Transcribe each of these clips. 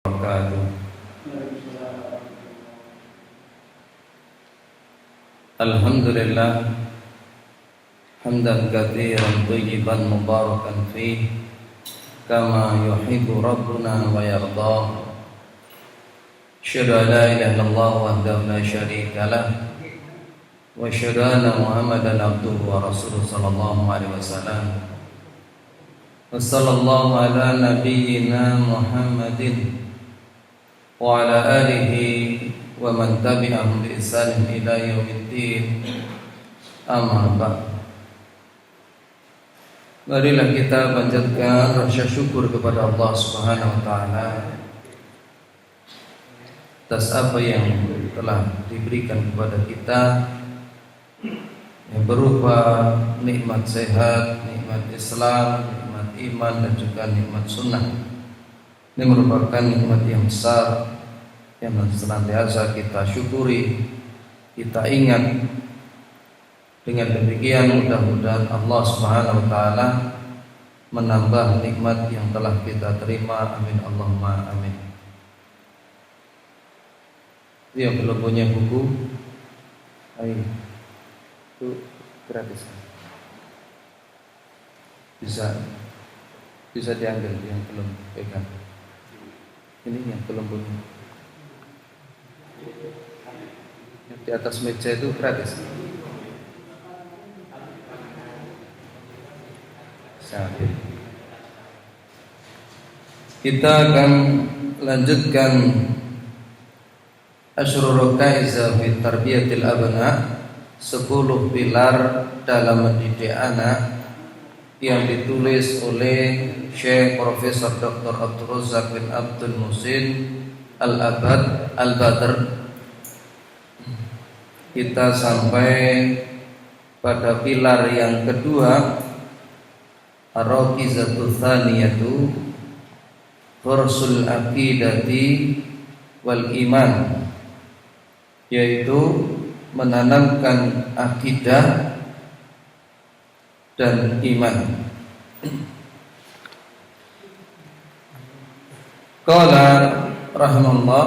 wabarakatuh. Alhamdulillah hamdan katsiran thayyiban mubarakan fihi kama yuhibbu rabbuna wa yarda. Asyhadu an la ilaha illallah wahdahu la syarika lah wa asyhadu anna Muhammadan abduhu wa rasuluhu sallallahu alaihi wasallam. Wa sallallahu ala nabiyyina Muhammadin wa ala alihi wa man tabi'ahum bi ihsanin ila yaumiddin. Amma ba'd. Marilah kita panjatkan rasa syukur kepada Allah Subhanahu wa taala atas apa yang telah diberikan kepada kita, yang berupa nikmat sehat, nikmat Islam, nikmat iman dan juga nikmat sunnah. Ini merupakan nikmat yang besar yang senantiasa kita syukuri, kita ingat. Dengan demikian mudah-mudahan Allah Subhanahu wa taala menambah nikmat yang telah kita terima. Amin Allahumma amin. Yang belum punya buku, ayo, itu gratis. Bisa diambil yang belum pegang. Ini yang belum punya. Yang di atas meja itu gratis. Kita akan lanjutkan Asyrul Rukaiza fi Tarbiyatil Abna, 10 pilar dalam mendidik anak, yang ditulis oleh Syekh Profesor Dr. Abdul Razak bin Abdul Muhsin Al-Abad Al-Badr. Kita sampai pada pilar yang kedua, Ar-Rakizatu Tsaniyatu Fursul Aqidati wal Iman, yaitu menanamkan akidah dan iman. Qala rahimahullah,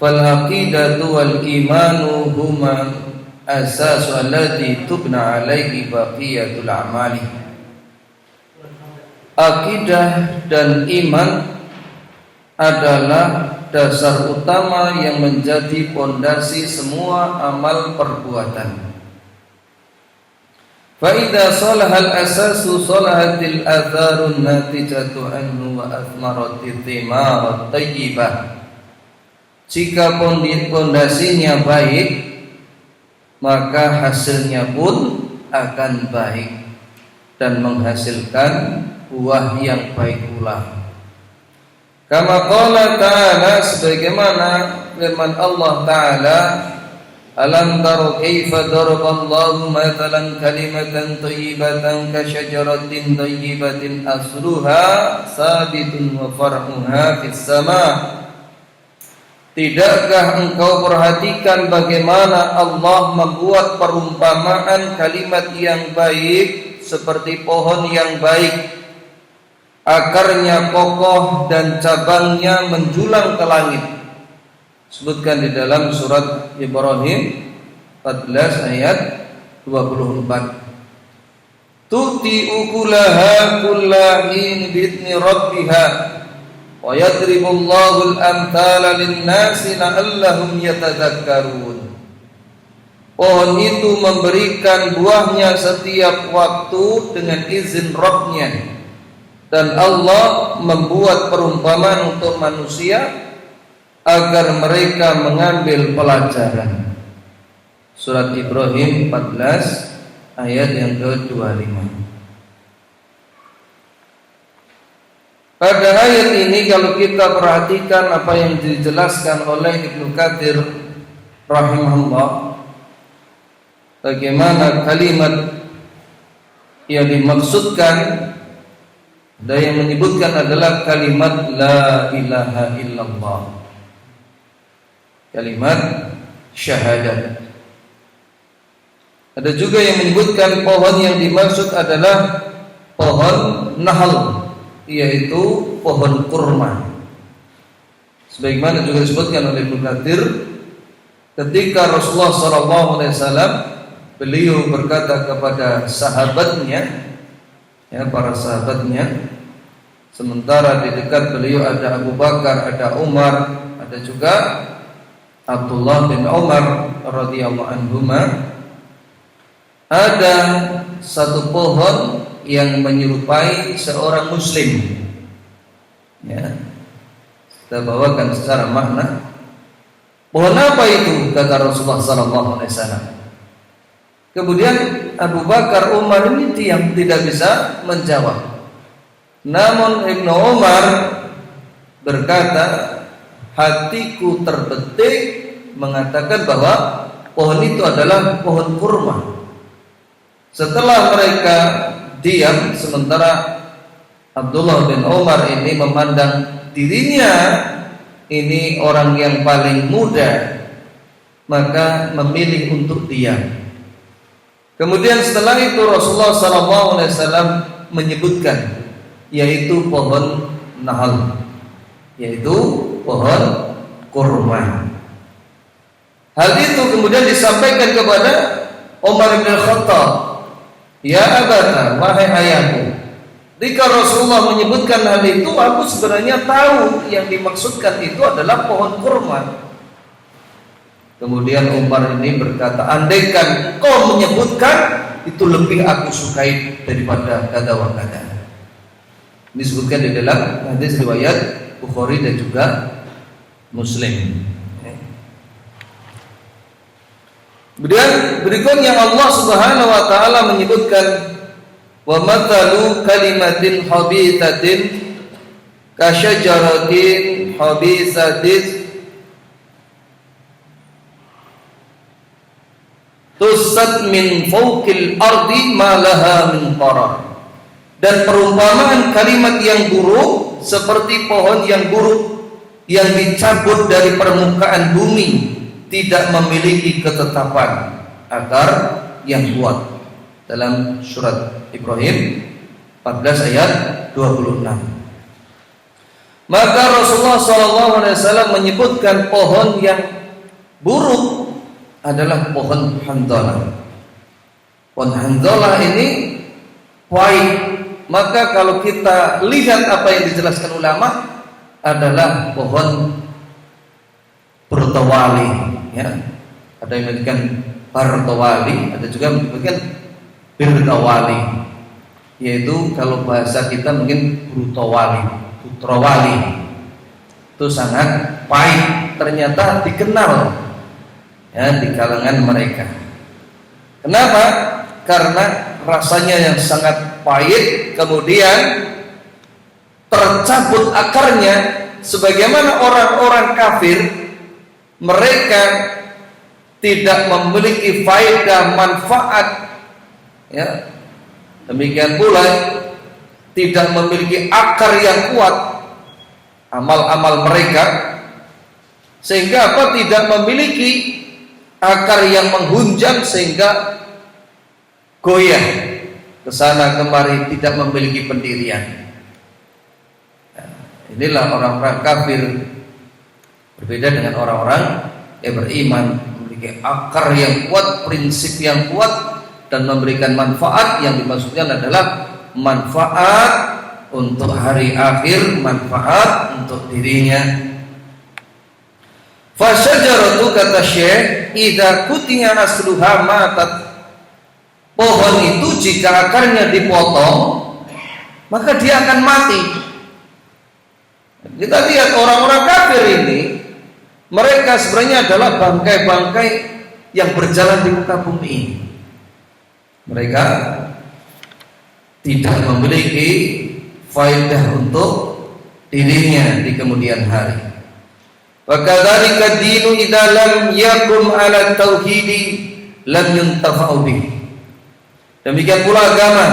fal aqidatu wal imanu huma asasu allati tubna alaihi baqiyatul a'mali. Akidah dan iman adalah dasar utama yang menjadi pondasi semua amal perbuatan. Fa idza salahal asasu salahatil atharun natijatu anhu wa athmaratit thimarat thayyibah. Jika pondasinya baik, maka hasilnya pun akan baik dan menghasilkan buah yang baik pula. Kama qala ta'ala, sebagaimana firman Allah Ta'ala, alam taru kaifa daraballahu mathalan kalimatan thayyibatan ka syajaratin thayyibatin asluha sabitun wa far'uha fis sama'. Tidakkah engkau perhatikan bagaimana Allah membuat perumpamaan kalimat yang baik seperti pohon yang baik, akarnya kokoh dan cabangnya menjulang ke langit. Sebutkan di dalam surat Ibrahim 14 ayat 24. Tu'ti ukulaha kullahin bi'idni rabbiha wa yadribullahu al-amthala lin-nasi la'allahum yatadzakkarun. Pohon itu memberikan buahnya setiap waktu dengan izin Rabb-nya, dan Allah membuat perumpamaan untuk manusia agar mereka mengambil pelajaran. Surat Ibrahim 14 ayat yang ke-25. Pada ayat ini kalau kita perhatikan apa yang dijelaskan oleh Ibnu Katsir rahimahullah, bagaimana kalimat yang dimaksudkan, dan yang menyebutkan adalah kalimat la ilaha illallah, kalimat syahadat. Ada juga yang menyebutkan pohon yang dimaksud adalah pohon nahl, yaitu pohon kurma. Sebagaimana juga disebutkan oleh Ibnu Katsir, ketika Rasulullah SAW beliau berkata kepada sahabatnya, ya, para sahabatnya, sementara di dekat beliau ada Abu Bakar, ada Umar, ada juga Abdullah bin Umar radhiyallahu anhuma, ada satu pohon yang menyerupai seorang muslim. Ya, kita bawakan secara makna. Pohon apa itu? Kata Rasulullah SAW. Kemudian Abu Bakar, Umar ini diam, tidak bisa menjawab. Namun Ibnu Umar berkata, hatiku terbetik mengatakan bahwa pohon itu adalah pohon kurma. Setelah mereka diam, sementara Abdullah bin Umar ini memandang dirinya ini orang yang paling muda, maka memilih untuk diam. Kemudian setelah itu Rasulullah SAW menyebutkan, yaitu pohon nahal, yaitu pohon kurma. Hal itu kemudian disampaikan kepada Umar bin Khattab. Ya abata, wahai ayahku, ketika Rasulullah menyebutkan hal itu, aku sebenarnya tahu yang dimaksudkan itu adalah pohon kurma. Kemudian Umar ini berkata, andaikan kau menyebutkan, itu lebih aku sukai daripada kata wa kata. Ini disebutkan di dalam hadis riwayat Bukhari dan juga Muslim. Kemudian berikutnya Allah Subhanahu wa taala menyebutkan, wa mathalu kalimatin habitatin kasyajaratin habisatin tusat min fawqil ardi ma laha min qarar. Dan perumpamaan kalimat yang buruk seperti pohon yang buruk yang dicabut dari permukaan bumi, tidak memiliki ketetapan akar yang kuat. Dalam surat Ibrahim 14 ayat 26. Maka Rasulullah SAW menyebutkan pohon yang buruk adalah pohon hanzalah. Pohon hanzalah ini pahit. Maka kalau kita lihat apa yang dijelaskan ulama, adalah pohon bertawali, ya. Ada yang menyebutkan bartawali, ada juga menyebutkan birtawali, yaitu kalau bahasa kita mungkin brutawali, putrawali. Itu sangat pahit, ternyata dikenal, ya, di kalangan mereka. Kenapa? Karena rasanya yang sangat pahit, kemudian tercabut akarnya. Sebagaimana orang-orang kafir, mereka tidak memiliki faedah manfaat, ya. Demikian pula tidak memiliki akar yang kuat amal-amal mereka, sehingga apa? Tidak memiliki akar yang menghunjam sehingga goyah ke sana kemari, tidak memiliki pendirian. Inilah orang-orang kafir. Berbeda dengan orang-orang yang beriman, memiliki akar yang kuat, prinsip yang kuat, dan memberikan manfaat. Yang dimaksudkan adalah manfaat untuk hari akhir, manfaat untuk dirinya. Fasyajaratu, kata Syekh, idza kutiya asluha matat. Pohon itu jika akarnya dipotong, maka dia akan mati. Kita lihat orang-orang kafir ini, mereka sebenarnya adalah bangkai-bangkai yang berjalan di muka bumi ini. Mereka tidak memiliki faedah untuk dirinya di kemudian hari. Wa kadzalika dinu idza lam yakum ala tauhidi lam yuntafa'u bih. Demikian pula agama,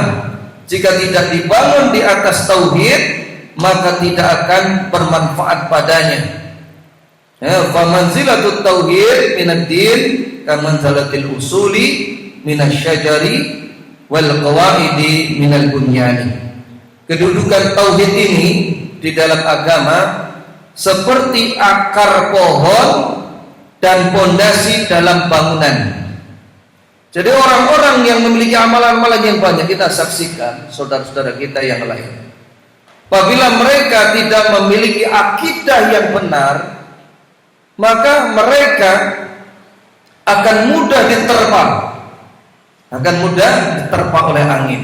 jika tidak dibangun di atas tauhid, maka tidak akan bermanfaat padanya. Ya, fa manzilatut tauhid minad din kamanzalatil usuli minasyajari wal qawaidi minal bunyani. Kedudukan tauhid ini di dalam agama seperti akar pohon dan pondasi dalam bangunan. Jadi orang-orang yang memiliki amalan-amalan yang banyak, kita saksikan saudara-saudara kita yang lain, apabila mereka tidak memiliki akidah yang benar, maka mereka akan mudah diterpa oleh angin.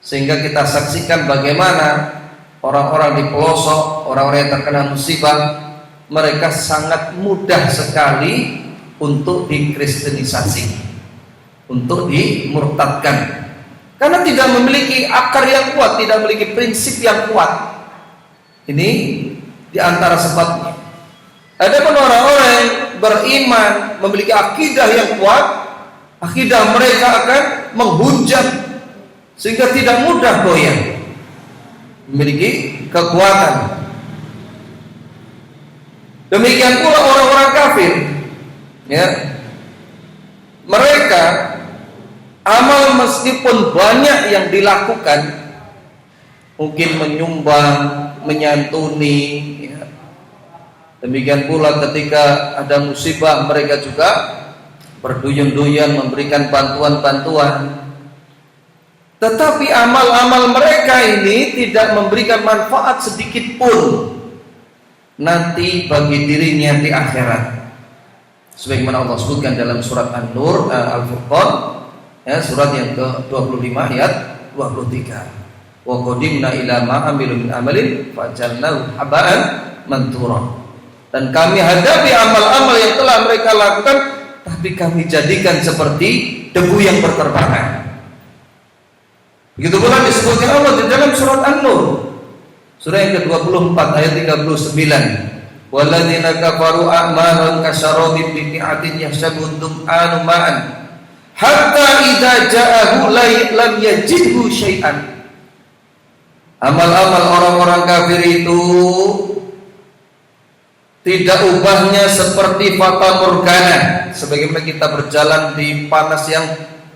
Sehingga kita saksikan bagaimana orang-orang di pelosok, orang-orang yang terkena musibah, mereka sangat mudah sekali untuk dikristenisasi, untuk dimurtadkan, karena tidak memiliki akar yang kuat, tidak memiliki prinsip yang kuat. Ini di antara sebabnya. Adapun orang-orang yang beriman, memiliki akidah yang kuat, akidah mereka akan menghunjam sehingga tidak mudah goyah, memiliki kekuatan. Demikian pula orang-orang kafir, ya, mereka amal meskipun banyak yang dilakukan, mungkin menyumbang, menyantuni, ya. Demikian pula ketika ada musibah, mereka juga berduyun-duyun memberikan bantuan-bantuan. Tetapi amal-amal mereka ini tidak memberikan manfaat sedikit pun nanti bagi dirinya di akhirat. Sebagaimana Allah sebutkan dalam surat An-Nur, Al-Furqan, ya, surat yang ke-25 ayat 23. Wa qadimna ila ma amilu min amalin fajalnahu haba'an manthura. Dan kami hadapi amal-amal yang telah mereka lakukan, tapi kami jadikan seperti debu yang berterbangan. Begitu pula disebutkan Allah di dalam surat An-Nur, surah yang ke-24 ayat 39. Walladzina kafaru a'malun kasyarabin biqi'atin yahsabuhu dhum'anu ma'an hatta idza ja'ahu lam yajidhu syai'an. Amal-amal orang-orang kafir itu tidak ubahnya seperti fata morgana. Sebagaimana kita berjalan di panas yang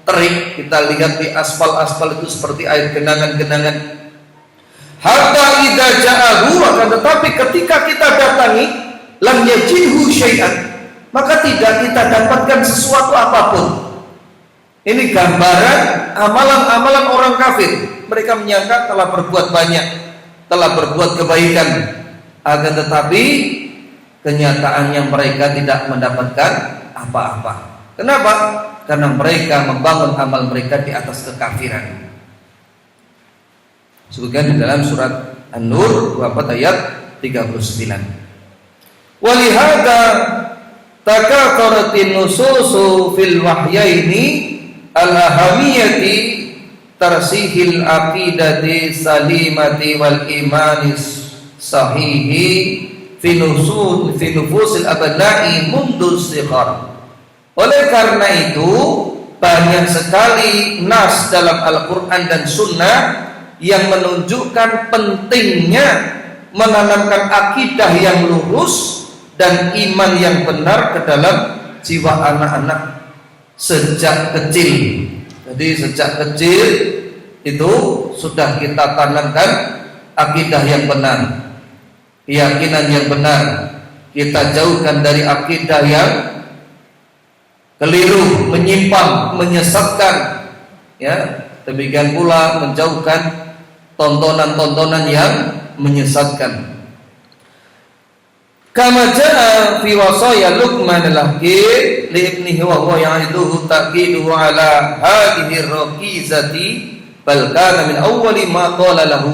terik, kita lihat di aspal-aspal itu seperti air genangan-genangan. Hatta idza ja'ahu, akan tetapi ketika kita datangi, lam yajidhu syai'an, maka tidak kita dapatkan sesuatu apapun. Ini gambaran amalan-amalan orang kafir. Mereka menyangka telah berbuat banyak, telah berbuat kebaikan, akan tetapi kenyataannya mereka tidak mendapatkan apa-apa. Kenapa? Karena mereka membangun amal mereka di atas kekafiran. Sebutkan di dalam surat An-Nur 24 ayat 39. Walihada takataratin nususu fil wahyaini al-ahamiyati tarsihil aqidati salimati wal imanis sahihi fi nufusil abna'i mundu sighar. Oleh karena itu banyak sekali nas dalam Al-Quran dan Sunnah yang menunjukkan pentingnya menanamkan akidah yang lurus dan iman yang benar ke dalam jiwa anak-anak sejak kecil. Jadi sejak kecil itu sudah kita tanamkan akidah yang benar, keyakinan yang benar. Kita jauhkan dari akidah yang keliru, menyimpang, menyesatkan, ya. Demikian pula menjauhkan tontonan-tontonan yang menyesatkan. Kama jaa fi wasaya Luqman al-Hakim li ibnihi wa huwa ya'iduhu taqidu ala hadhihi ar-raqizati bal kana min awwali ma qala lahu.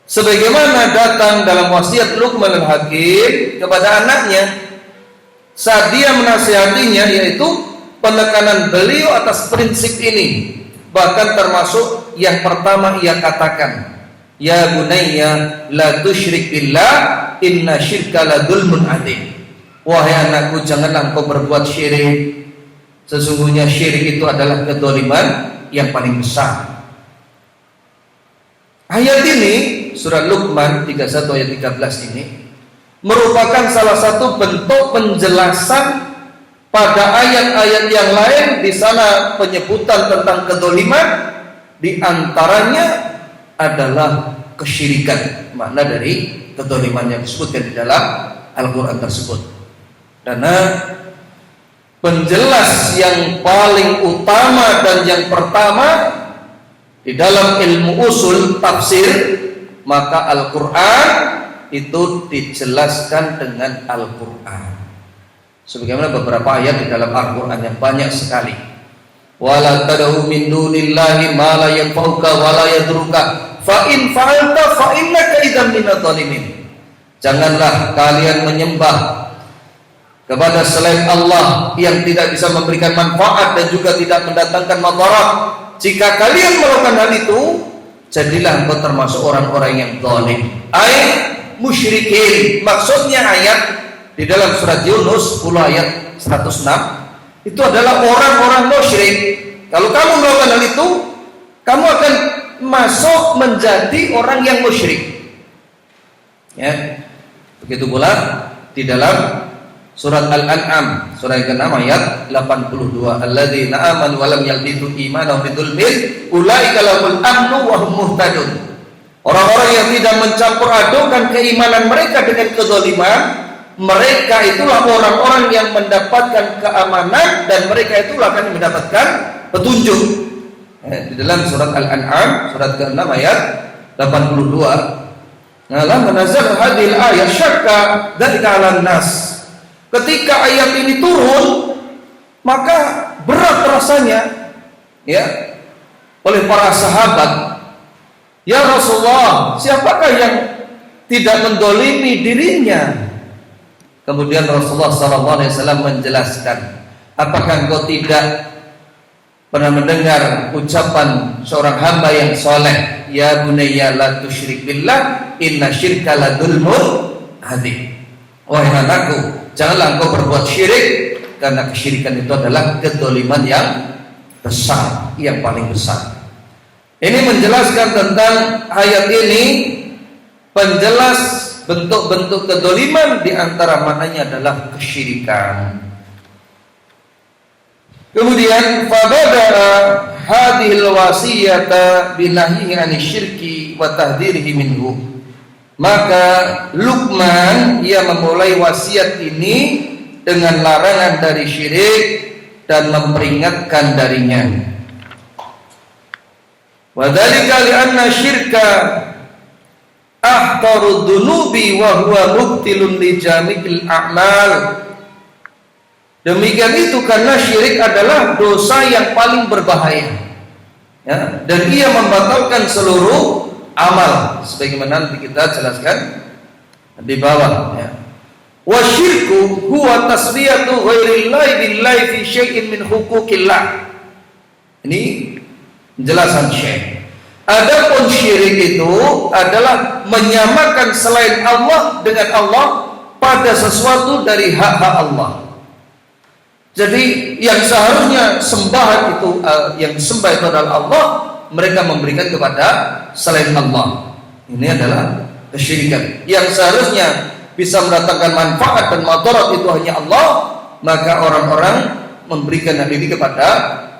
Sebagaimana datang dalam wasiat Luqman al-Hakim kepada anaknya saat dia menasihatinya, yaitu penekanan beliau atas prinsip ini. Bahkan termasuk yang pertama ia katakan, ya bunayya la tusyrik billah inna syirka la dzulmun adzim. Wahai anakku, janganlah engkau berbuat syirik, sesungguhnya syirik itu adalah kedzaliman yang paling besar. Ayat ini surat Luqman 31 ayat 13 ini merupakan salah satu bentuk penjelasan pada ayat-ayat yang lain. Di sana penyebutan tentang kedzaliman, di antaranya adalah kesyirikan. Makna dari kezaliman yang disebutkan di dalam Al-Quran tersebut. Karena penjelas yang paling utama dan yang pertama di dalam ilmu usul tafsir, maka Al-Quran itu dijelaskan dengan Al-Quran. Sebagaimana beberapa ayat di dalam Al-Quran yang banyak sekali. Wala tad'u min dunillahi ma la yanfa'uka wa la yadurruka fa in fa'alta fa innaka idzan minadh dhalimin. Janganlah kalian menyembah kepada selain Allah yang tidak bisa memberikan manfaat dan juga tidak mendatangkan madarat. Jika kalian melakukan hal itu, jadilah engkau termasuk orang-orang yang zalim. Musyrikin. Maksudnya ayat di dalam surat Yunus 10 ayat 106 itu adalah orang-orang musyrik. Kalau kamu melakukan hal itu, kamu akan masuk menjadi orang yang musyrik. Ya. Begitu pula di dalam surat Al-An'am surah yang ke-6 ayat 82, alladzina amanu wa lam yalbisu imanahum bidzulmin ulaika lahumul amnu wa hum muhtadun. Orang-orang yang tidak mencampur adukan keimanan mereka dengan kezaliman, mereka itulah orang-orang yang mendapatkan keamanan dan mereka itulah akan mendapatkan petunjuk. Di dalam surat Al-An'am surat ke-6 ayat 82, lamma nazala hadhil ayat syakka dzalika 'alan nas. Ketika ayat ini turun, maka berat rasanya ya oleh para sahabat. Ya Rasulullah, siapakah yang tidak mendolimi dirinya? Kemudian Rasulullah SAW menjelaskan, apakah engkau tidak pernah mendengar ucapan seorang hamba yang soleh, ya bunayya la tusyrik billah inna syirka la dzulmun adzim. Wahai anakku, janganlah engkau berbuat syirik, karena kesyirikan itu adalah kedzaliman yang besar, yang paling besar. Ini menjelaskan tentang ayat ini, penjelas bentuk-bentuk kedzaliman, di antara mananya adalah kesyirikan. Kemudian fabadara hadhil wasiyata binahyihi 'anil syirki wa tahdhirihi minhu. Maka Luqman ia memulai wasiat ini dengan larangan dari syirik dan memperingatkan darinya. Wa dzalika li'anna syirka ahtarud dunubi wa huwa mubtilun li jami'il a'mal. Demikian itu karena syirik adalah dosa yang paling berbahaya, ya, dan ia membatalkan seluruh amal, sebagaimana nanti kita jelaskan di bawah. Ya. Wa syirku huwa tasbiyatu ghairillahi billahi fi syai'in min huquqillah. Ini penjelasan Syekh. Adapun syirik itu adalah menyamakan selain Allah dengan Allah pada sesuatu dari hak-hak Allah. Jadi yang seharusnya sembahan itu, yang disembah itu adalah Allah, mereka memberikan kepada selain Allah. Ini adalah kesyirikan. Yang seharusnya bisa mendatangkan manfaat dan madarat itu hanya Allah, maka orang-orang memberikan hal ini kepada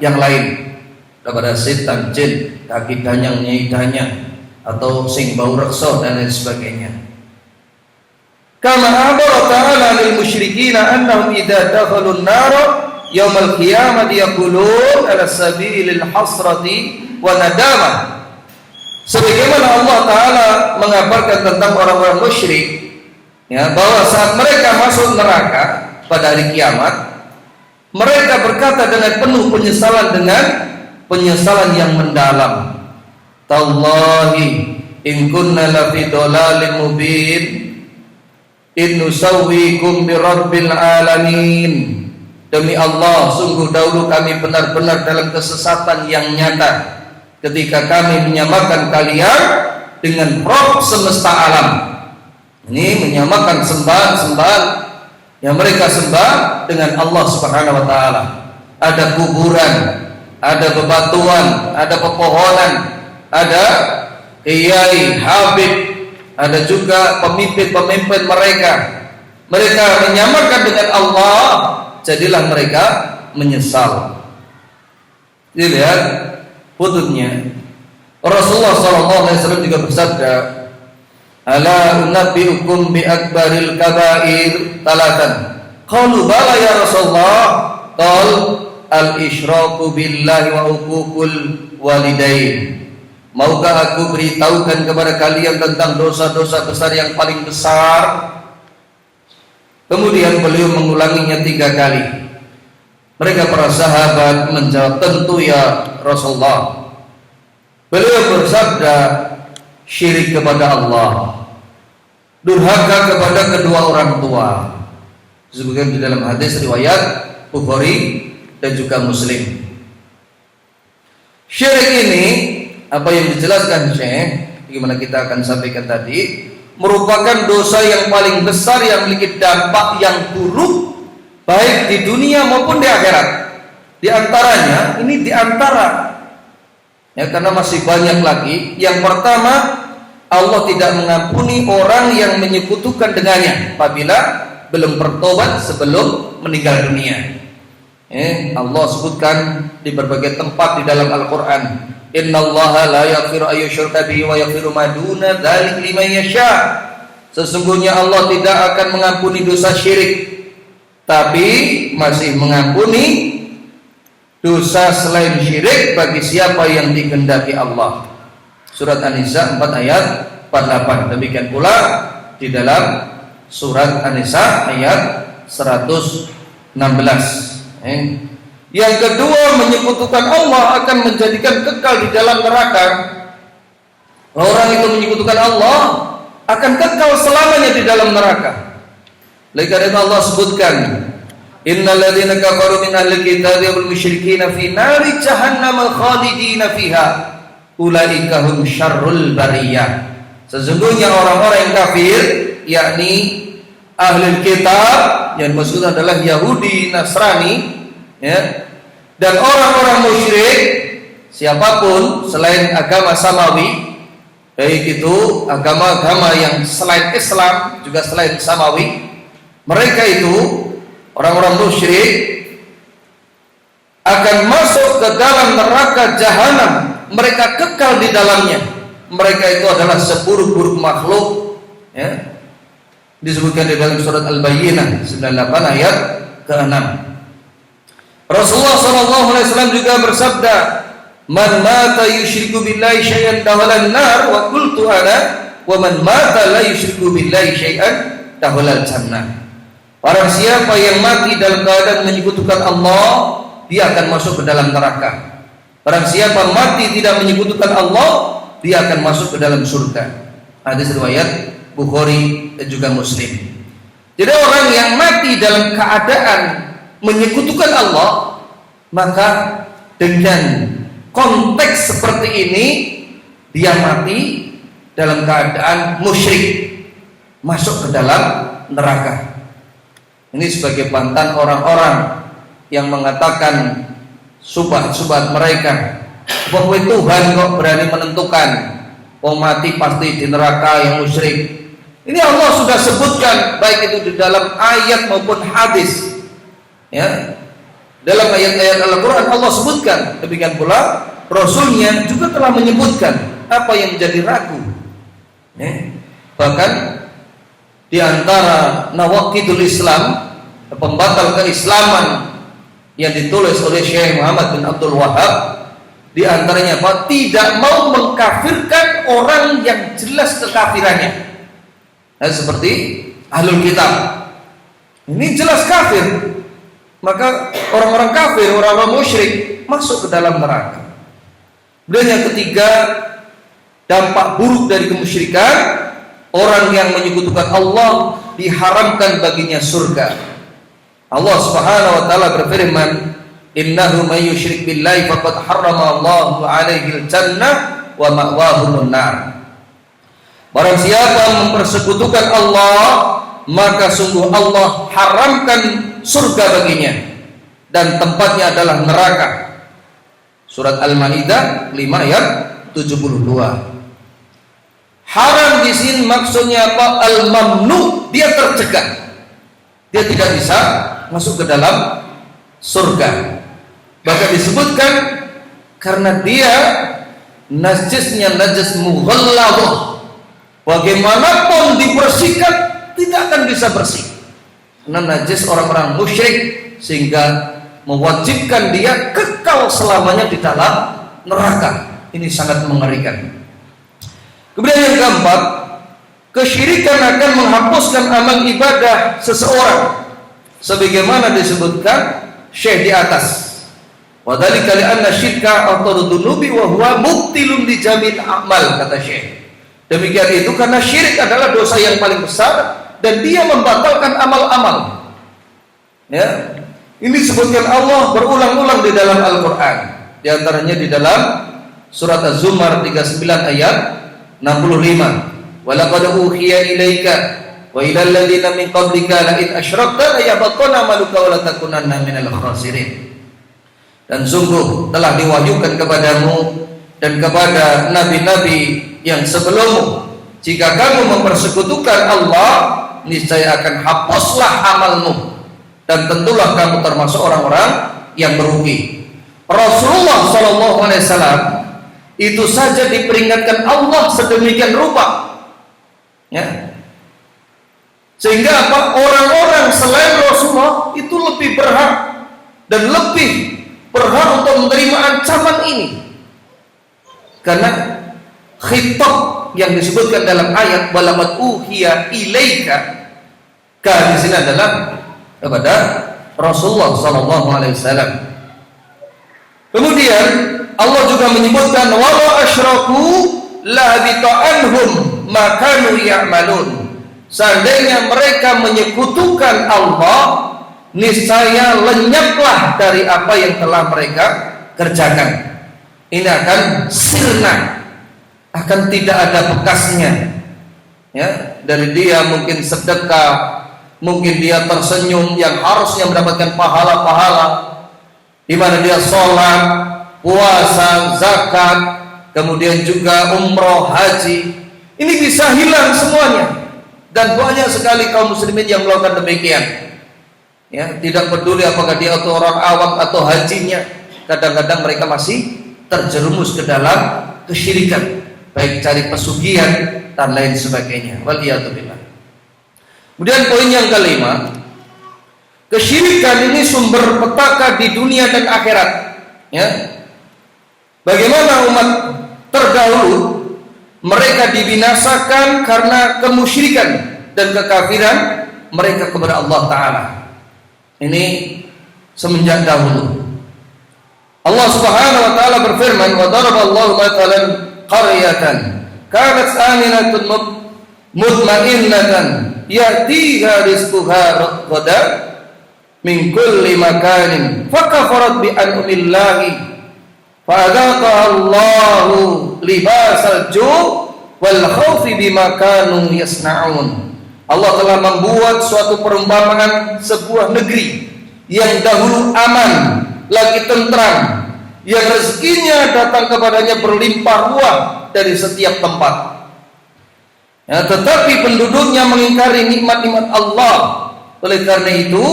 yang lain, kepada setan, jin, kaki danyang, nyai danyang, atau sing bau reksa dan lain sebagainya. Kama amara ta'ala lil musyrikin annahum idza dakhalun nar yaumal qiyamati yaqulun ala sabilil hasrati wa nadamah. Sebagaimana Allah Ta'ala mengabarkan tentang orang-orang musyrik, ya, bahwa saat mereka masuk neraka pada hari kiamat, mereka berkata dengan penuh penyesalan, dengan penyesalan yang mendalam, tallahi in kunna lafi dhalalin mubin in nusawwikum bi rabbil alamin. Demi Allah, sungguh dahulu kami benar-benar dalam kesesatan yang nyata ketika kami menyamakan kalian dengan Rabb semesta alam. Ini menyamakan sembahan-sembahan yang mereka sembah dengan Allah Subhanahu wa taala. Ada kuburan, ada bebatuan, ada pepohonan, ada kiai, habib, ada juga pemimpin-pemimpin mereka. Mereka menyamakan dengan Allah, jadilah mereka menyesal. Dilihat pututnya. Rasulullah SAW juga bersabda, Ala unabbiukum bi akbaril kabair talatan. Qalu bala ya Rasulullah. Qal al-isyraku billahi wa uququl walidain. Maukah aku beritahukan kepada kalian tentang dosa-dosa besar yang paling besar? Kemudian beliau mengulanginya 3 kali. Mereka para sahabat menjawab, tentu ya Rasulullah. Beliau bersabda, syirik kepada Allah, durhaka kepada kedua orang tua. Disebutkan di dalam hadis riwayat Bukhari dan juga Muslim. Syirik ini, apa yang dijelaskan Syekh, bagaimana kita akan sampaikan tadi, merupakan dosa yang paling besar yang memiliki dampak yang buruk baik di dunia maupun di akhirat. Di antaranya, ini di antara, ya, karena masih banyak lagi. Yang pertama, Allah tidak mengampuni orang yang menyekutukan dengannya apabila belum bertobat sebelum meninggal dunia. Allah sebutkan di berbagai tempat di dalam Al-Quran, innallaha la yaghfiru ayyushraka bihi wa yaghfiru ma duna dzalika liman yasha. Sesungguhnya Allah tidak akan mengampuni dosa syirik, tapi masih mengampuni dosa selain syirik bagi siapa yang dikehendaki Allah. Surat An-Nisa 4 ayat 48. Demikian pula di dalam surat An-Nisa ayat 116. Yang kedua, menyekutukan Allah akan menjadikan kekal di dalam neraka. Orang itu menyekutukan Allah akan kekal selamanya di dalam neraka. Oleh karena itu Allah sebutkan, innal ladzina kafaru min ahli kitabi wal musyrikina fi nari jahannam khalidina fiha ulaika hum syarrul bariyah. Sesungguhnya orang-orang yang kafir, yakni ahli kitab, yang maksud adalah Yahudi, Nasrani, ya, dan orang-orang musyrik, siapapun selain agama samawi, baik itu agama-agama yang selain Islam juga selain samawi, mereka itu orang-orang musyrik akan masuk ke dalam neraka jahanam. Mereka kekal di dalamnya. Mereka itu adalah seburuk-buruk makhluk, ya. Disebutkan di dalam surat Al-Bayyinah 98 ayat ke-6. Rasulullah SAW juga bersabda, man mata yusyriku billahi syai'an dakhala an-nar wa qultu ana wa man mata la yusyriku billahi syai'an dakhala al-jannah. Barang siapa yang mati dalam keadaan menyekutukan Allah, dia akan masuk ke dalam neraka. Barang siapa mati tidak menyekutukan Allah, dia akan masuk ke dalam surga. Hadis riwayat Bukhari dan juga Muslim. Jadi orang yang mati dalam keadaan menyekutukan Allah, maka dengan konteks seperti ini dia mati dalam keadaan musyrik, masuk ke dalam neraka. Ini sebagai bantahan orang-orang yang mengatakan subhat-subhat mereka bahwa Tuhan kok berani menentukan mau mati pasti di neraka, yang musyrik. Ini Allah sudah sebutkan baik itu di dalam ayat maupun hadis, ya. Dalam ayat-ayat Al-Quran Allah sebutkan, demikian pula Rasulnya juga telah menyebutkan apa yang menjadi ragu, ya. Bahkan di antara nawaqidul Islam, pembatal keislaman yang ditulis oleh Syekh Muhammad bin Abdul Wahab, di antaranya apa? Tidak mau mengkafirkan orang yang jelas kekafirannya. Nah, seperti ahlul kitab, ini jelas kafir, maka orang-orang kafir, orang-orang musyrik masuk ke dalam neraka. Dan yang ketiga, dampak buruk dari kemusyrikan, orang yang menyekutukan Allah diharamkan baginya surga. Allah Subhanahu wa taala berfirman, innahu may yusyrik billahi faqad harrama Allahu 'alaihi al-jannah wa ma'wahu an-nar. Barang siapa mempersekutukan Allah, maka sungguh Allah haramkan surga baginya dan tempatnya adalah neraka. Surat Al-Maidah 5 ayat 72. Haram di sini maksudnya apa? Al-mamnu, dia tercegah. Dia tidak bisa masuk ke dalam surga. Bahkan disebutkan karena dia najisnya najis mughalladhah, bagaimanapun dibersihkan tidak akan bisa bersih. Karena najis orang-orang musyrik, sehingga mewajibkan dia kekal selamanya di dalam neraka. Ini sangat mengerikan. Kemudian yang keempat, kesyirikan akan menghapuskan amal ibadah seseorang, sebagaimana disebutkan Syekh di atas. Wa dzalika li'anna syirka aqtaru dzunubi wa huwa mubtilun li jamil a'mal, kata Syekh. Demikian itu karena syirik adalah dosa yang paling besar dan dia membatalkan amal-amal. Ya. Ini disebutkan Allah berulang-ulang di dalam Al-Qur'an. Di antaranya di dalam surat Az-Zumar 39 ayat 65. Wa laqad uhiya ilaika wa ilal ladzina min qablika la in asyrakta la yahbatanna 'amaluka wa la takunanna minal khasirin. Dan sungguh telah diwahyukan kepadamu dan kepada nabi-nabi yang sebelummu, jika kamu mempersekutukan Allah, niscaya akan hapuslah amalmu dan tentulah kamu termasuk orang-orang yang merugi. Rasulullah SAW itu saja diperingatkan Allah sedemikian rupa, ya. Sehingga apa? Orang-orang selain Rasulullah itu lebih berhak dan lebih berhak untuk menerima ancaman ini, karena khitab yang disebutkan dalam ayat walaqad uhiya ilaika di sini adalah kepada Rasulullah SAW. Kemudian Allah juga menyebutkan wala asyraku la bita'anhum ma kanu ya'malun. Seandainya mereka menyekutukan Allah, niscaya lenyaplah dari apa yang telah mereka kerjakan. Ini akan sirna, akan tidak ada bekasnya, ya. Dari dia mungkin sedekah, mungkin dia tersenyum yang harusnya mendapatkan pahala-pahala, di mana dia sholat, puasa, zakat, kemudian juga umroh, haji, ini bisa hilang semuanya. Dan banyak sekali kaum muslimin yang melakukan demikian, ya. Tidak peduli apakah dia atau orang awam atau hajinya, kadang-kadang mereka masih terjerumus ke dalam kesyirikan, baik cari pesugihan dan lain sebagainya. Waliyadzubillah. Kemudian poin yang kelima, kesyirikan ini sumber petaka di dunia dan akhirat, ya. Bagaimana umat terdahulu mereka dibinasakan karena kemusyrikan dan kekafiran mereka kepada Allah Ta'ala. Ini semenjak dahulu. Allah Subhanahu wa taala berfirman, "Wa daraballahu mathalan qaryatan kanat aminatun mutma'innatan ya'tiha rizquha ragadan min kulli makanin fakafarat bi an'amillahi fa'adaqaha Allahu libasal ju' wal khawfi bima kanu yasna'un." Allah telah membuat suatu perumpamaan sebuah negeri yang dahulu aman, lagi tentram, yang rezekinya datang kepadanya berlimpah ruah dari setiap tempat, ya, tetapi penduduknya mengingkari nikmat-nikmat Allah. Oleh karena itu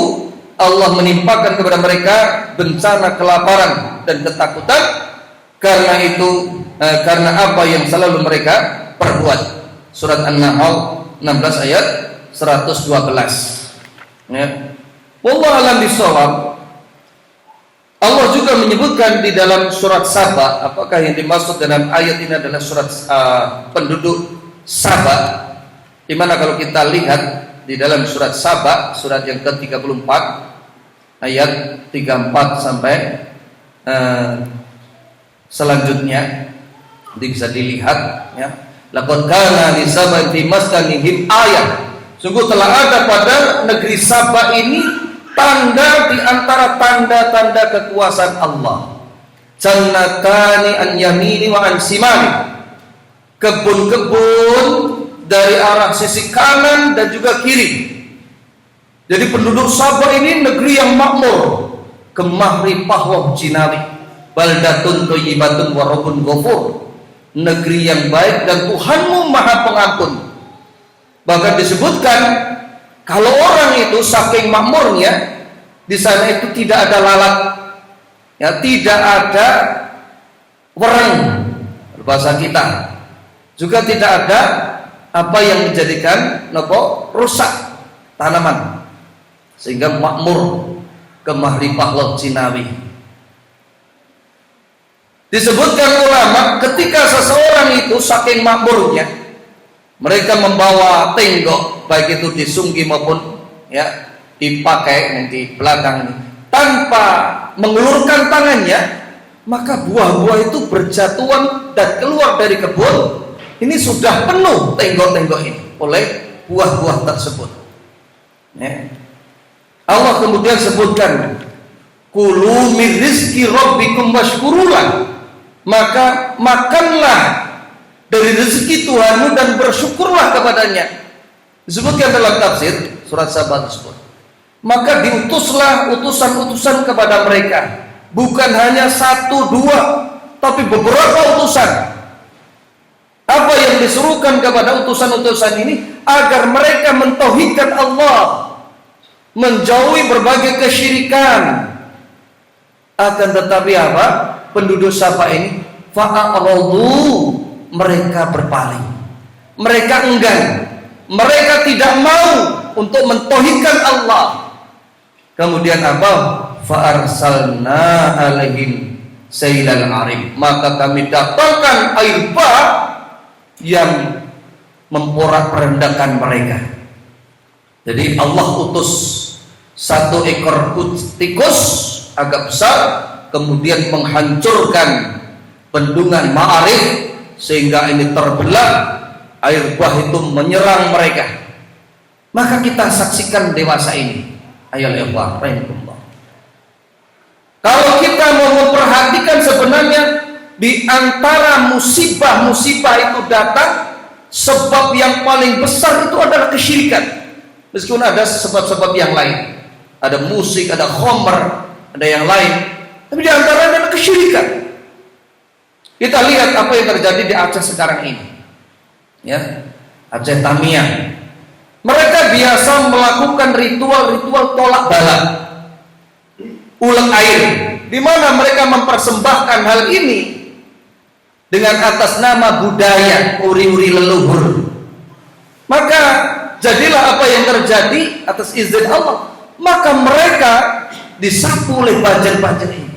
Allah menimpakan kepada mereka bencana kelaparan dan ketakutan karena apa yang selalu mereka perbuat. Surat An-Nahl 16 ayat 112, ya. Wallahu a'lam bishawab. Allah juga menyebutkan di dalam surat Saba, apakah yang dimaksud dalam ayat ini adalah surat penduduk Saba, di mana kalau kita lihat di dalam surat Saba, surat yang ke-34 ayat 34 sampai selanjutnya, nanti bisa dilihat, ya. Laqad kana li Saba fi maskanihim ayat. Sungguh telah ada pada negeri Saba ini tanda di antara tanda-tanda kekuasaan Allah. Jannatani an yamini wa an simali. Kebun-kebun dari arah sisi kanan dan juga kiri. Jadi penduduk Sabah ini negeri yang makmur, gemah ripah wa jinawi, baldatun thayyibatun wa rabbun ghafur. Negeri yang baik dan Tuhanmu Maha Pengampun. Bahkan disebutkan kalau orang itu saking makmurnya, di sana itu tidak ada lalat, ya, tidak ada wereng bahasa kita, juga tidak ada apa yang menjadikan rusak tanaman sehingga makmur ke Mahrifah Laut Cinawi. Disebutkan ulama ketika seseorang itu saking makmurnya, mereka membawa tenggok baik itu di Sunggi maupun ya dipakai nanti belakang ini, tanpa mengelurkan tangannya, maka buah-buah itu berjatuhan dan keluar dari kebun. Ini sudah penuh tenggok-tenggok ini oleh buah-buah tersebut. Ya. Allah kemudian sebutkan, kulu min rizki rabbikum washkurulah, maka makanlah dari rezeki Tuhanmu dan bersyukurlah kepadanya. Disebutkan dalam tafsir surat Sabah tersebut. Maka diutuslah utusan-utusan kepada mereka, bukan hanya 1, 2, tapi beberapa utusan. Apa yang disuruhkan kepada utusan-utusan ini? Agar mereka mentauhidkan Allah, menjauhi berbagai kesyirikan. Akan tetapi apa? Penduduk Saba ini fa'aradu, mereka berpaling, mereka enggan, mereka tidak mau untuk mentauhidkan Allah. Kemudian apa? Fa'arsalna alaihim sailal arim, maka kami datangkan air bah yang memporak-porandakan mereka. Jadi Allah utus 1 ekor tikus agak besar, kemudian menghancurkan bendungan Ma'arif sehingga ini terbelah, air bah itu menyerang mereka. Maka kita saksikan dewasa ini. Ayo Allah, rahimahullah. Kalau kita mau memperhatikan sebenarnya di antara musibah-musibah itu datang, sebab yang paling besar itu adalah kesyirikan. Meskipun ada sebab-sebab yang lain, ada musik, ada khamr, ada yang lain, tapi di antaranya adalah kesyirikan. Kita lihat apa yang terjadi di Aceh sekarang ini, ya, Aceh Tamiang. Mereka biasa melakukan ritual-ritual tolak bala, uleg air, di mana mereka mempersembahkan hal ini dengan atas nama budaya uri-uri leluhur. Maka jadilah apa yang terjadi atas izin Allah, maka mereka disapu oleh banjir-banjir ini.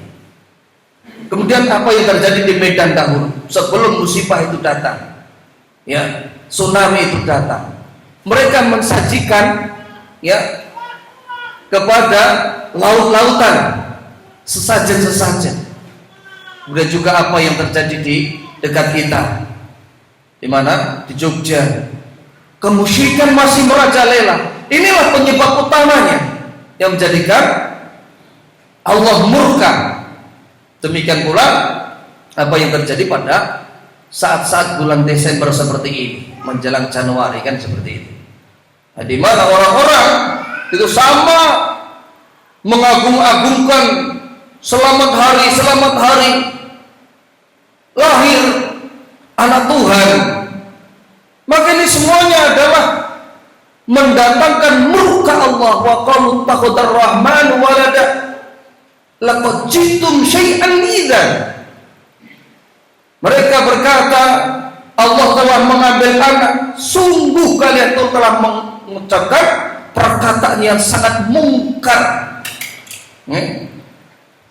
Kemudian apa yang terjadi di Medan dahulu sebelum musibah itu datang, ya, tsunami itu datang, mereka mensajikan ya kepada laut-lautan sesajen-sesajen. Kemudian juga apa yang terjadi di dekat kita, di mana? Di Jogja, kemusyrikan masih merajalela. Inilah penyebab utamanya yang menjadikan Allah murka. Demikian pula apa yang terjadi pada saat-saat bulan Desember seperti ini, menjelang Januari kan seperti ini. Nah, di mana orang-orang itu sama mengagung-agungkan selamat hari lahir anak Tuhan. Maka ini semuanya adalah mendatangkan murka Allah. Wa qalu takhadar rahman walada laqad jitum syai'an idzan. Mereka berkata, Allah telah mengambil anak, sungguh kalian telah mengucapkan perkataan yang sangat mungkar.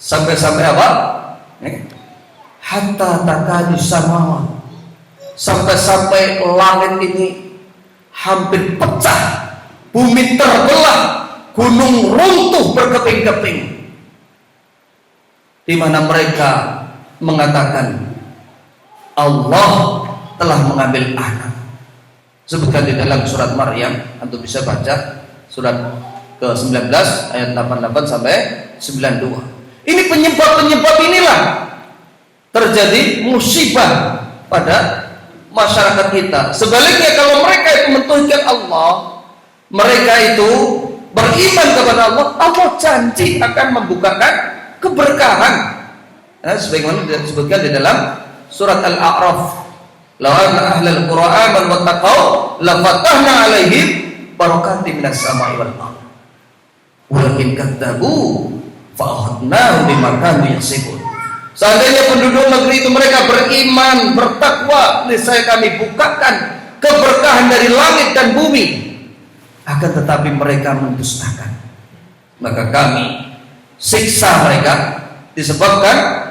Sampai-sampai apa? Hatta takadu samawat, sampai-sampai langit ini hampir pecah, bumi terbelah, gunung runtuh berkeping-keping, di mana mereka mengatakan Allah telah mengambil anak. Sebutkan di dalam surat Maryam, antum bisa baca surat ke-19 ayat 88 sampai 92. Ini penyebab-penyebab inilah terjadi musibah pada masyarakat kita. Sebaliknya kalau mereka itu mentauhidkan Allah, mereka itu beriman kepada Allah, Allah janji akan membukakan keberkahan. Nah, sebagaimana disebutkan di dalam surat Al-A'raf, law anna ahlal qura amanu wattaqau la fatahna 'alaihim barakatin minas sama'i wal ardh walakin kadzabu fa akhadnahum bima kanu yaksibun. Seandainya penduduk negeri itu mereka beriman, bertakwa, niscaya kami bukakan keberkahan dari langit dan bumi, akan tetapi mereka mendustakan. Maka kami siksa mereka disebabkan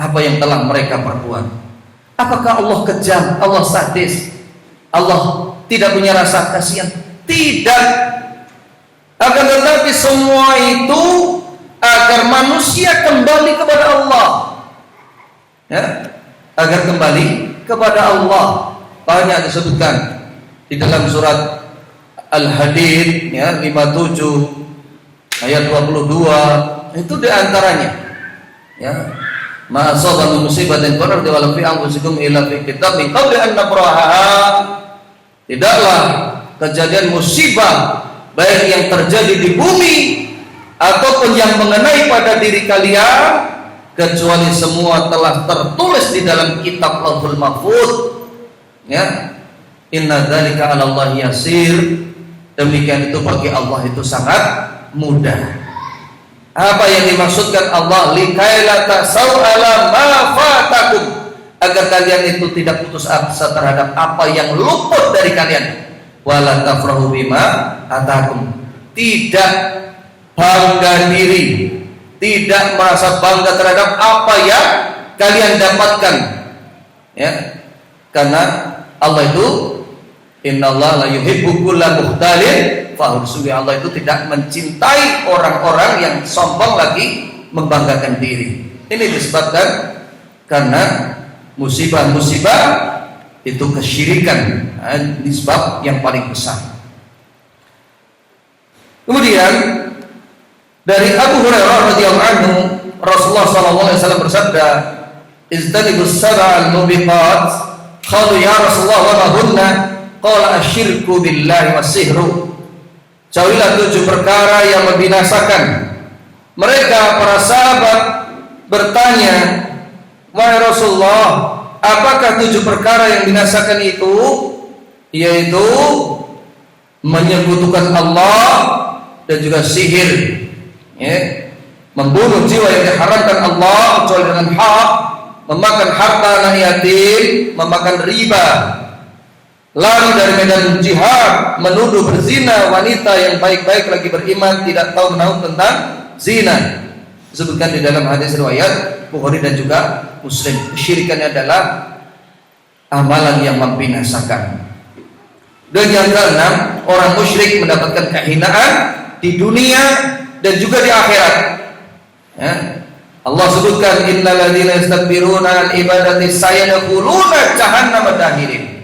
apa yang telah mereka perbuat. Apakah Allah kejam, Allah sadis, Allah tidak punya rasa kasihan? Tidak. Akan tetapi semua itu agar manusia kembali kepada Allah, ya, agar kembali kepada Allah. Banyak disebutkan di dalam surat Al-Hadid, ya, 57 ayat 22, itu diantaranya, ya, ma asaba min musibatin fil ardi wa lam fi anfusikum illa fi kitab min qabli an nabraha. Tidaklah kejadian musibah baik yang terjadi di bumi ataupun yang mengenai pada diri kalian kecuali semua telah tertulis di dalam kitab Lauhul Mahfuz, ya. Inna dzalika 'ala Allah yasir. Demikian itu bagi Allah itu sangat mudah. Apa yang dimaksudkan Allah? Likaila tasau ala ma fatakum, agar kalian itu tidak putus asa terhadap apa yang luput dari kalian. Wala tafrahu bima atakum, tidak bangga diri, tidak merasa bangga terhadap apa yang kalian dapatkan, ya. Karena Allah itu innallaha la yuhibbu kulla mukhtalin fakhur. Allah itu tidak mencintai orang-orang yang sombong lagi membanggakan diri. Ini disebabkan karena musibah-musibah itu kesyirikan, ini sebab yang paling besar. Kemudian dari Abu Hurairah radhiyallahu anhu, Rasulullah sallallahu alaihi wasallam bersabda, "Iztanibus sab'al mubiqat." Qalu ya Rasulullah wa ma hunna? Qala asyirku billahi was-sihru. Jauhilah 7 perkara yang membinasakan. Mereka para sahabat bertanya, wahai Rasulullah, apakah 7 perkara yang binasakan itu? Yaitu menyekutukan Allah dan juga sihir, ya, membunuh jiwa yang diharamkan Allah kecuali dengan hak, memakan harta anak yatim, memakan riba, lari dari medan jihad, menuduh berzina wanita yang baik-baik lagi beriman, tidak tahu menahu tentang zina. Disebutkan di dalam hadis riwayat Bukhari dan juga Muslim. Kesyirikannya adalah amalan yang membinasakan. Dan yang keenam, orang musyrik mendapatkan kehinaan di dunia dan juga di akhirat, ya. Allah sebutkan innal ladzina yastakbiruna an ibadati sayadkhuluna jahannama dakhirin.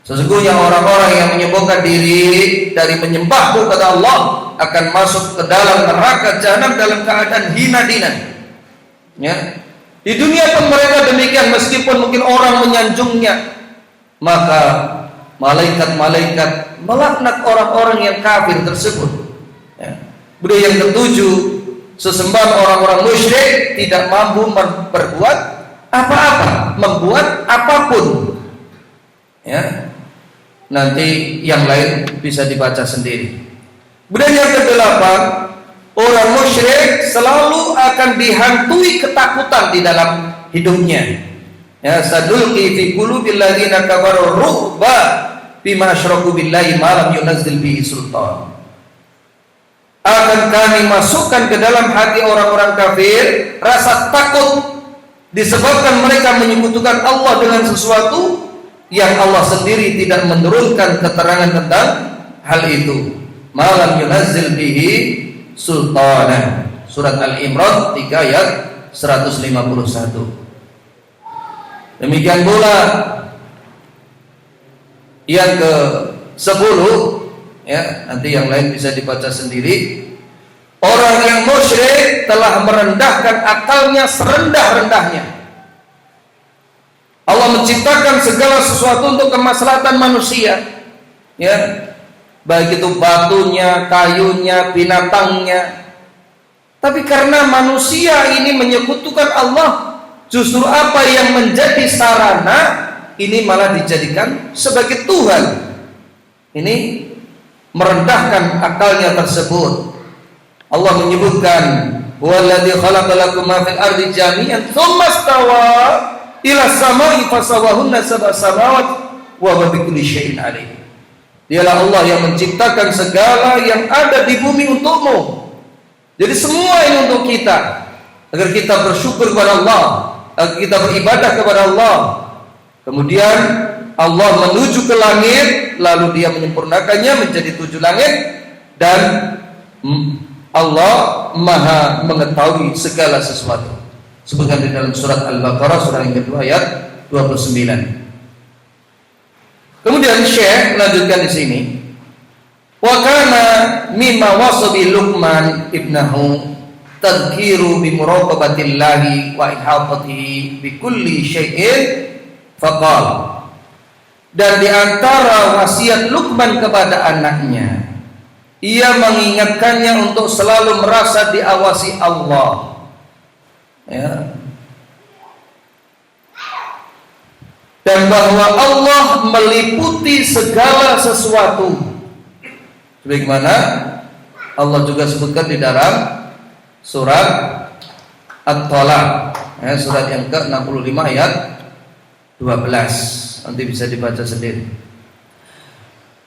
Sesungguhnya orang-orang yang menyombongkan diri dari menyembahku kepada Allah akan masuk ke dalam neraka jahanam dalam keadaan hina dina, ya. Di dunia pun mereka demikian, meskipun mungkin orang menyanjungnya, maka malaikat-malaikat melaknat orang-orang yang kafir tersebut, ya. Budaya yang ketujuh, sesembahan orang-orang musyrik tidak mampu berbuat apa-apa, membuat apapun, ya. Nanti yang lain bisa dibaca sendiri. Budaya yang kedelapan, orang musyrik selalu akan dihantui ketakutan di dalam hidupnya. Ya, sadulqi fi qulubil ladzina kafaru ru'ba bima asyraku billahi ma lam yunazzil bihi sultan. Akan kami masukkan ke dalam hati orang-orang kafir rasa takut disebabkan mereka menyekutukan Allah dengan sesuatu yang Allah sendiri tidak menurunkan keterangan tentang hal itu. Malam yunazzil bihi sultanan. Surat Al-Imran 3 ayat 151. Demikian pula yang ke-10, ya, nanti yang lain bisa dibaca sendiri. Orang yang musyrik telah merendahkan akalnya serendah-rendahnya. Allah menciptakan segala sesuatu untuk kemaslahatan manusia, ya, baik itu batunya, kayunya, binatangnya. Tapi karena manusia ini menyekutukan Allah, justru apa yang menjadi sarana ini malah dijadikan sebagai Tuhan. Ini merendahkan akalnya tersebut. Allah menyebutkan, "Huwallazi khalaqalakum ma fil ardi jami'an tsumma istawa ila samai fasawahunna sab'a samawat wa huwa bikulli syai'in alim. Dialah Allah yang menciptakan segala yang ada di bumi untukmu. Jadi semua ini untuk kita, agar kita bersyukur kepada Allah, agar kita beribadah kepada Allah. Kemudian Allah menuju ke langit, lalu Dia menyempurnakannya menjadi 7 langit, dan Allah Maha mengetahui segala sesuatu. Sebutkan di dalam surat Al-Baqarah surah yang kedua ayat 29. Kemudian Syekh melanjutkan di sini, wa kana mimma wasabi Luqman ibnahu tadhkiru bi muraqabatillahi wa ihatatihi bi kulli syai'in faqala. Dan di antara wasiat Luqman kepada anaknya, ia mengingatkannya untuk selalu merasa diawasi Allah. Ya. Dan bahwa Allah meliputi segala sesuatu. Sebagaimana Allah juga sebutkan di dalam surat At-Talaq, ya, surat yang ke-65 ayat 12. Nanti bisa dibaca sendiri.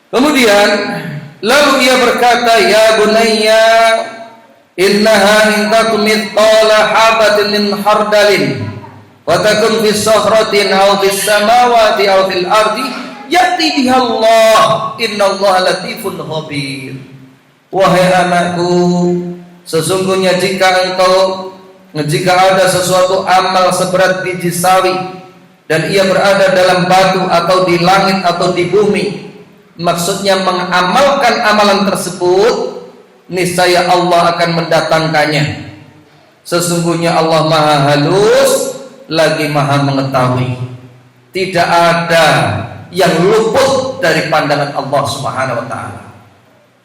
Kemudian lalu ia berkata, ya bunayya innaha in takum mithqala habatin min hardalin wa takun fi sahratin aw fis samawati aw fil ardi ya'ti biha Allah innallaha latifun khabir. Wahai anakku, sesungguhnya jika ada sesuatu amal seberat biji sawi dan ia berada dalam batu atau di langit atau di bumi, maksudnya mengamalkan amalan tersebut, niscaya Allah akan mendatangkannya. Sesungguhnya Allah Maha halus lagi Maha mengetahui. Tidak ada yang luput dari pandangan Allah Subhanahu wa taala.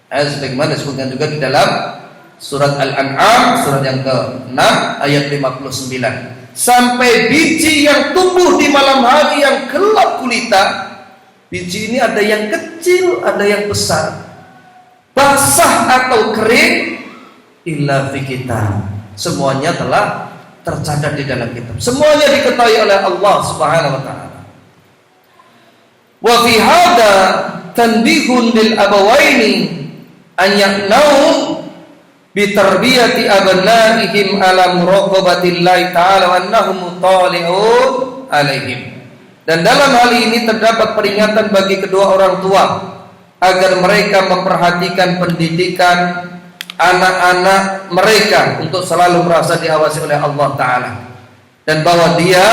Sebagaimana disebutkan juga di dalam surat Al-An'am surat yang ke-6 ayat 59. Sampai biji yang tumbuh di malam hari yang gelap gulita, biji ini ada yang kecil, ada yang besar, basah atau kering, illa fi kitab, semuanya telah tercatat di dalam kitab. Semuanya diketahui oleh Allah Subhanahu wa taala. Wa fi hadza tanbihun lil abawaini an ya'nau bi tarbiyati abnaihim ala muraqabatillahi ta'ala wa annahum mutali'un alaihim. Dan dalam hal ini terdapat peringatan bagi kedua orang tua agar mereka memperhatikan pendidikan anak-anak mereka untuk selalu merasa diawasi oleh Allah Ta'ala, dan bahwa Dia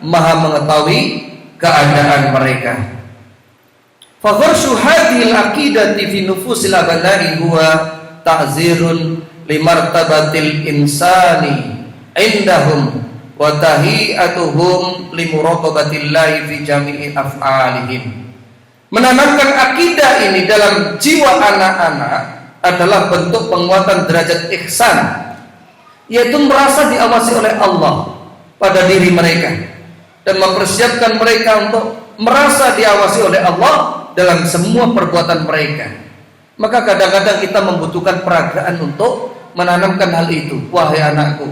Maha mengetahui keadaan mereka. Faghrshu hadhil aqidati fi nufusil abna'i huwa ta'zirun limartabatil insani indahum wa tahi'atuhum limuraqabatillahi fi jami'i af'alihim. Menanamkan akidah ini dalam jiwa anak-anak adalah bentuk penguatan derajat ihsan, yaitu merasa diawasi oleh Allah pada diri mereka dan mempersiapkan mereka untuk merasa diawasi oleh Allah dalam semua perbuatan mereka. Maka kadang-kadang kita membutuhkan peragaan untuk menanamkan hal itu. Wahai anakku,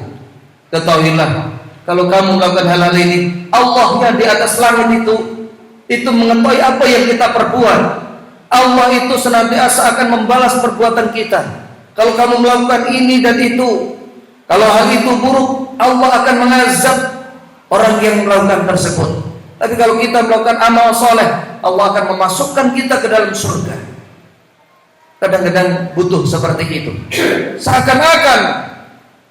ketahuilah kalau kamu melakukan hal-hal ini, Allahnya di atas langit itu mengetahui apa yang kita perbuat. Allah itu senantiasa akan membalas perbuatan kita. Kalau kamu melakukan ini dan itu, kalau hal itu buruk, Allah akan mengazab orang yang melakukan tersebut. Tapi kalau kita melakukan amal soleh, Allah akan memasukkan kita ke dalam surga. Kadang-kadang butuh seperti itu. Seakan-akan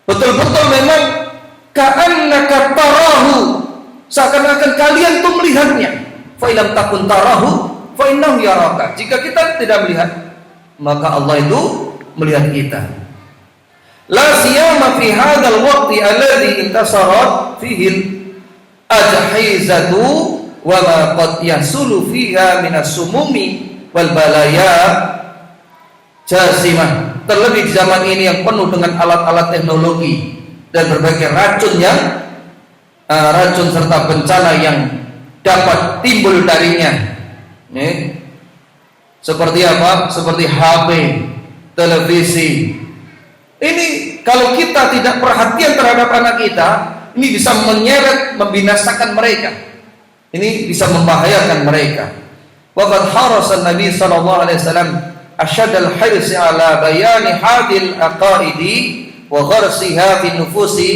betul-betul memang ka'annaka tarahu, seakan-akan kalian tuh melihatnya. Fa ilam takun tarahu fa innahu yaraka. Jika kita tidak melihat, maka Allah itu melihat kita. La siyama fi hadzal waqti alladhi intasarat fihi al-ajhizatu wa ma qad yasulu fiha min as-sumumi wal balaya jasimah. Terlebih di zaman ini yang penuh dengan alat-alat teknologi dan berbagai racun serta bencana yang dapat timbul darinya. Seperti apa? Seperti HP, televisi. Ini kalau kita tidak perhatian terhadap anak kita, ini bisa menyeret, membinasakan mereka. Ini bisa membahayakan mereka. Wa qad harasa Nabi sallallahu alaihi wasallam asyadal hirsi ala bayani hadil aqaidi wa gharsiha fi nufusi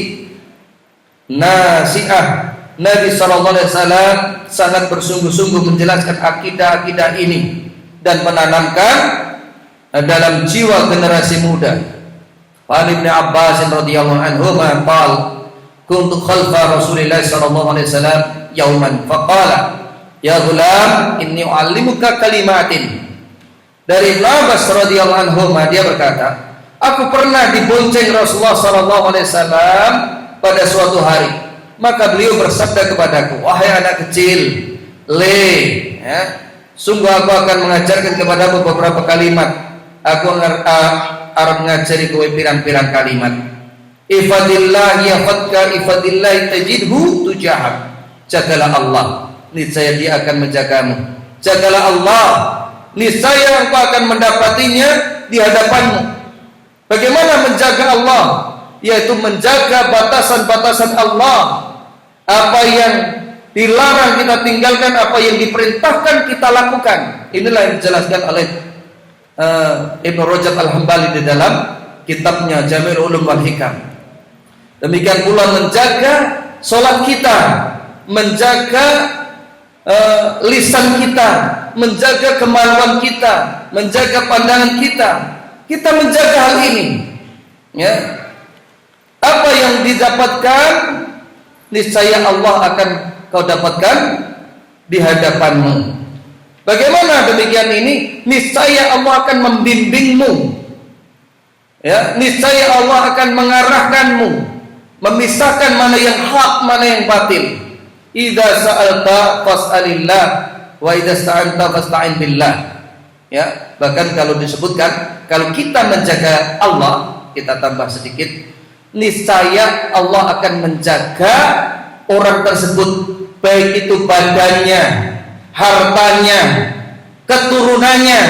nasi'ah. Nabi sallallahu alaihi wasallam sangat bersungguh-sungguh menjelaskan akidah-akidah ini dan menanamkan dalam jiwa generasi muda. Qala Ibnu Abbas radhiyallahu anhu qala kuntu khalfa Rasulillah sallallahu alaihi wasallam yauman faqala ya ghulam inni u'allimuka kalimatin. Dari Ibnu Abbas radhiyallahu anhu dia berkata, aku pernah dibonceng Rasulullah sallallahu alaihi wasallam pada suatu hari. Maka beliau bersabda kepadaku, wahai anak kecil, sungguh aku akan mengajarkan kepadamu beberapa kalimat. Aku akan mengajari kowe pirang-pirang kalimat. Ifadillah yafadka, ifadillah tajidhu tujahak. Jagalah Allah, niscaya Dia akan menjagamu. Jagalah Allah, niscaya engkau akan mendapatinya di hadapanmu. Bagaimana menjaga Allah? Yaitu menjaga batasan-batasan Allah. Apa yang dilarang kita tinggalkan, apa yang diperintahkan kita lakukan. Inilah yang dijelaskan oleh Ibnu Rajab Al-Hambali di dalam kitabnya Jami' Ulum wal Hikam. Demikian pula menjaga sholat kita, menjaga lisan kita, menjaga kemaluan kita, menjaga pandangan kita. Kita menjaga hal ini, ya. Apa yang didapatkan, niscaya Allah akan kau dapatkan di hadapanmu. Bagaimana demikian ini? Niscaya Allah akan membimbingmu. Ya, niscaya Allah akan mengarahkanmu, memisahkan mana yang hak, mana yang batil. Idza sa'alta fas'alillah wa idza sta'anta fasta'in billah. Ya, bahkan kalau disebutkan kalau kita menjaga Allah, kita tambah sedikit, niscaya Allah akan menjaga orang tersebut, baik itu badannya, hartanya, keturunannya,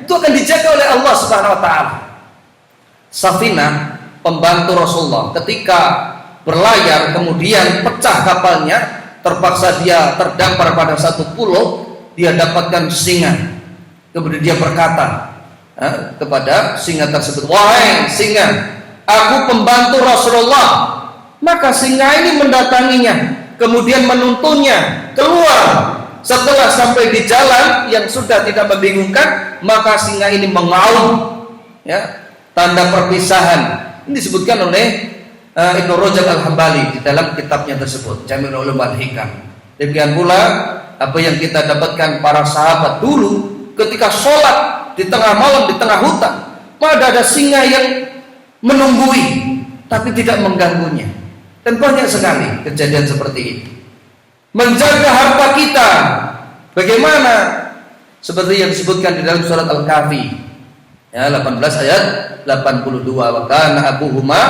itu akan dijaga oleh Allah Subhanahu wa taala. Safinah, pembantu Rasulullah, ketika berlayar kemudian pecah kapalnya, terpaksa dia terdampar pada satu pulau, dia dapatkan singa. Kemudian dia berkata kepada singa tersebut, wahai singa, aku pembantu Rasulullah. Maka singa ini mendatanginya, kemudian menuntunnya keluar. Setelah sampai di jalan yang sudah tidak membingungkan, maka singa ini mengaum, ya, tanda perpisahan. Ini disebutkan oleh Ibnu Rajab Al-Hambali di dalam kitabnya tersebut, Jami' Ulum wal Hikam. Demikian pula apa yang kita dapatkan para sahabat dulu ketika sholat di tengah malam di tengah hutan, maka ada singa yang menunggui tapi tidak mengganggunya. Dan banyak sekali kejadian seperti ini. Menjaga harta kita, bagaimana? Seperti yang disebutkan di dalam surat Al-Kahfi, ya, 18 ayat 82, wa kana abuhuma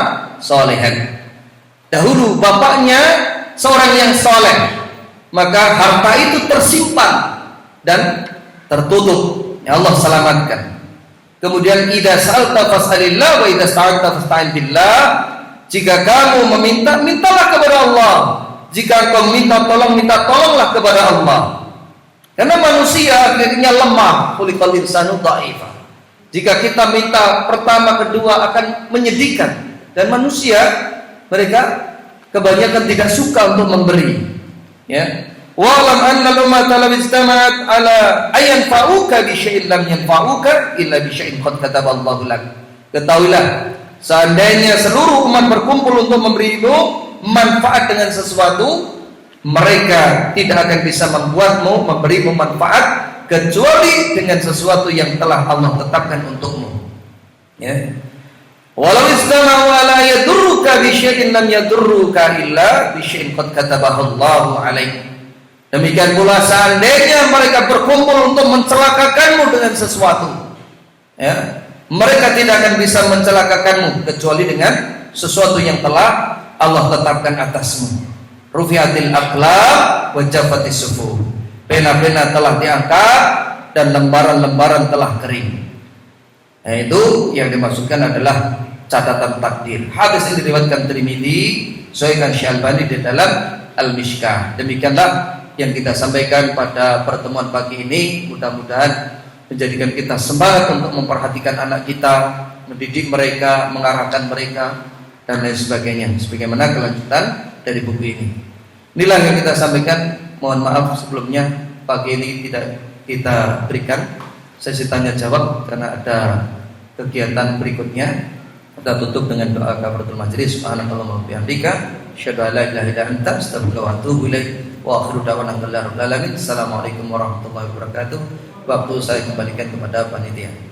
sholihan. Dahulu bapaknya seorang yang soleh, maka harta itu tersimpan dan tertutup. Ya Allah selamatkan. Kemudian idza sa'alta fas'alillah wa idza sta'anta fasta'in billah. Jika kamu meminta, mintalah kepada Allah. Jika engkau minta tolonglah kepada Allah. Karena manusia akhirnya lemah, khuliqal insanu dha'ifa. Jika kita minta pertama kedua akan menyedihkan, dan manusia mereka kebanyakan tidak suka untuk memberi. Ya. Wa'lam anna al-ummata law ijtama'at ala ayanfa'uka bi syai'in lam yanfa'uka illa bi syai'in qad kataballahu lak. Ketahuilah, seandainya seluruh umat berkumpul untuk memberimu manfaat dengan sesuatu, mereka tidak akan bisa membuatmu memberimu manfaat kecuali dengan sesuatu yang telah Allah tetapkan untukmu. Ya. Walau istama'u ala yadurruka bi syai'in lam yadurruka illa bi syai'in qad katabahu Allahu 'alaik. Demikian pula seandainya mereka berkumpul untuk mencelakakanmu dengan sesuatu, ya, mereka tidak akan bisa mencelakakanmu kecuali dengan sesuatu yang telah Allah tetapkan atasmu. Rufi'atil aqlam wa jaffatis sufuf. Pena-pena telah diangkat dan lembaran-lembaran telah kering. Nah, itu yang dimaksudkan adalah catatan takdir. Hadis ini diriwayatkan Tirmidzi, Sahihkan Syalbani di dalam Al-Mishkah. Demikianlah yang kita sampaikan pada pertemuan pagi ini mudah-mudahan menjadikan kita semangat untuk memperhatikan anak kita, mendidik mereka, mengarahkan mereka dan lain sebagainya, sebagaimana kelanjutan dari buku ini. Inilah yang kita sampaikan. Mohon maaf sebelumnya pagi ini tidak kita berikan sesi tanya jawab karena ada kegiatan berikutnya. Kita tutup dengan doa kafaratul majlis. Subhanakallahumma wa bihamdika asyhadu an la ilaha illa anta astaghfiruka wa atubu ilaik. Wa akhiru da'wana alhamdulillahi rabbil alamin. Assalamualaikum warahmatullahi wabarakatuh. Waktu saya kembalikan kepada panitia.